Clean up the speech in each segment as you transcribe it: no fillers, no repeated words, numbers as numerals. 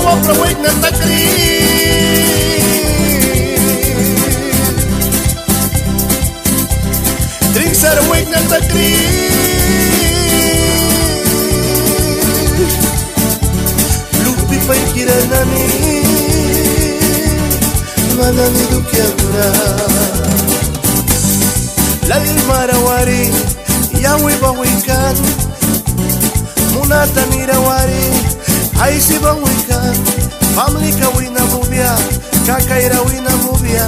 Wawa prawek na takri Drink sa rawek na takri Lupi pa'y kiranani Manani dukyamra Lalil marawari Yawi bawikan Munata nirawari Ay si bawikan Family ka wina mubya Kakaira wina mubya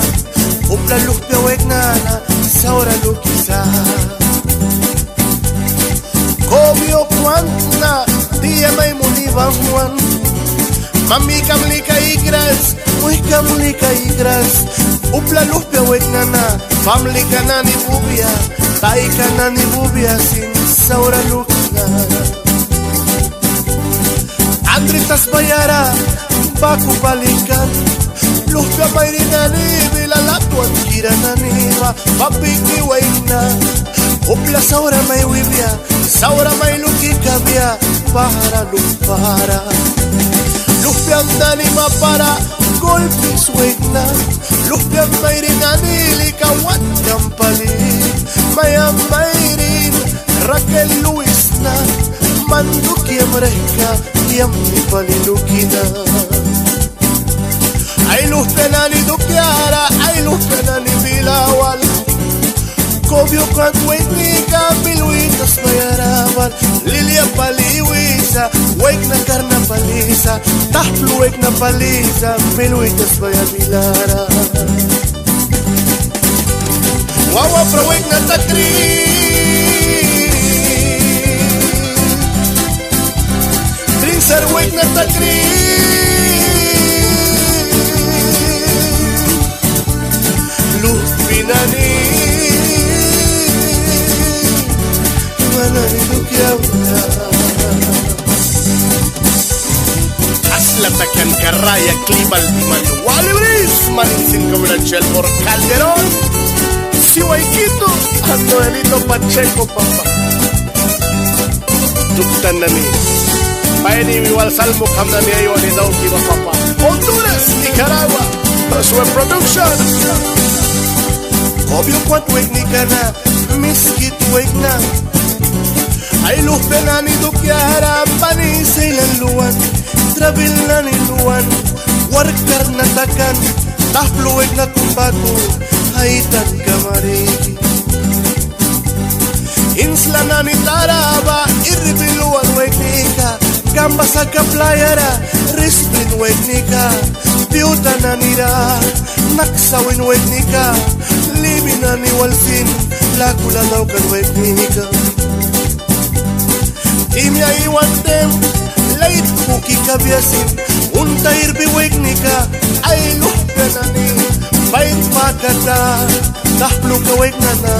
Upla lukpya wegnana Saura lukisa Kobyo kwanna Dia may muniban wan Mami kamlika igras Uy kamlika igras Upla lukpya wegnana Family ka na ni bubya Tai ka na ni bubya Sin saura lukna Andritas bayara Baku balikan Lukpya mayrinani Bilalatuan kirananiwa Papiki waina Upla saura may wibya Saura may lukikabya Para lupara Lukpya dani mapara Golpis waina Lukpya mayrinani Likawan kampali Maya mayrin Raquel Luis na Manduk yang mereka Yang nipalilukina Ay luz pena ni dukyara Ay luz pena ni bilawal Kobyo kan wetnika Biluitas mayarawan Lilia paliwisa Wek na karna palisa Tahplu wek na palisa Biluitas mayamilara Wawa pra wek na takri Ser wek na takri Lupinani Manani dukyamna Asla takan karaya klibal man Walibris maninsin comercial por Calderón Si Waikito Antoelito Pacheco papa Tuktanani Paeni igual salmo kamna ni ayo ni daw kiba papa Honduras, Nicaragua Pasua Production Kobyo kwat wek ni kana Miskit wek na Ay luz pena ni dukyara Pani sailan luan Trabil na ni luan Warkar na takan Tahplu wek na kumbaku Haitan kamari Insla na ni taraba Irbiluan wek nika Gamba sa kaplayara, rispin wetnika Piuta na nira, naksawin wetnika Libi na ni walsin, lakula daw kan wetnika Imya iwantem, lait kuki kabyasin Unta irbi wetnika, ay luhka na ni Bait makata, tahplu ka wetnana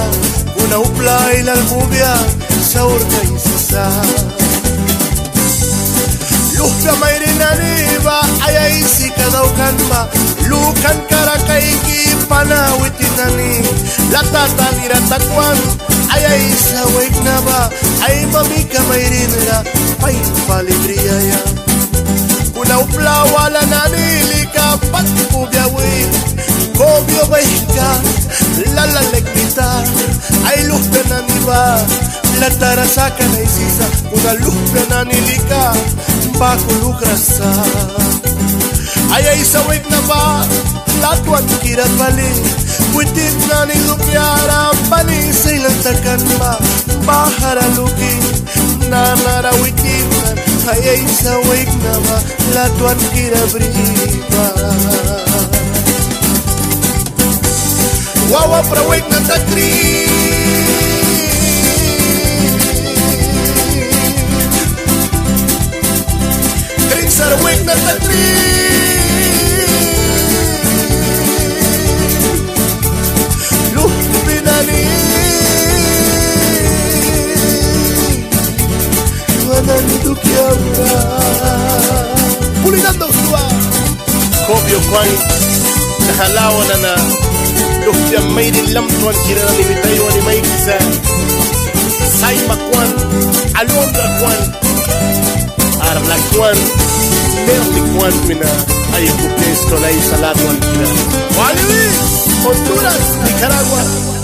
Una upla ilal bubya, saur ka isisa Lufya mayrinaniba Ayay si kadaw kanma Lukan karakaiki Panawitinani Latatan iratakwan Ayay sa wake na ba Ay mamika mayrinira Pain palibriyaya Kuna upla wala nanilika Patpubyawi Kobyo bahika Lalaleknita Ay lufya naniba Latara saka na isisa Kuna lufya nanilika Baku lukrasa Ayay sa wake na ba Latuan kirat bali Witin na ni lukyara Pani sa ilang takan ba Bahara luki Nanara witin Ayay sa wake na ba Latuan kirabriba Wawa pra wake na takri Sarwek na takri Lupinani Manani dukyamra Pulinando sua Kobyo kwan Nahalawa na na Lupya mayrin lamtuan Kira na nimitayo ni Maykisa Saima kwan Alondra kwan Arla kwan Merli kwan Además, hay cumpleaños con ahí salado al final. Honduras, Nicaragua.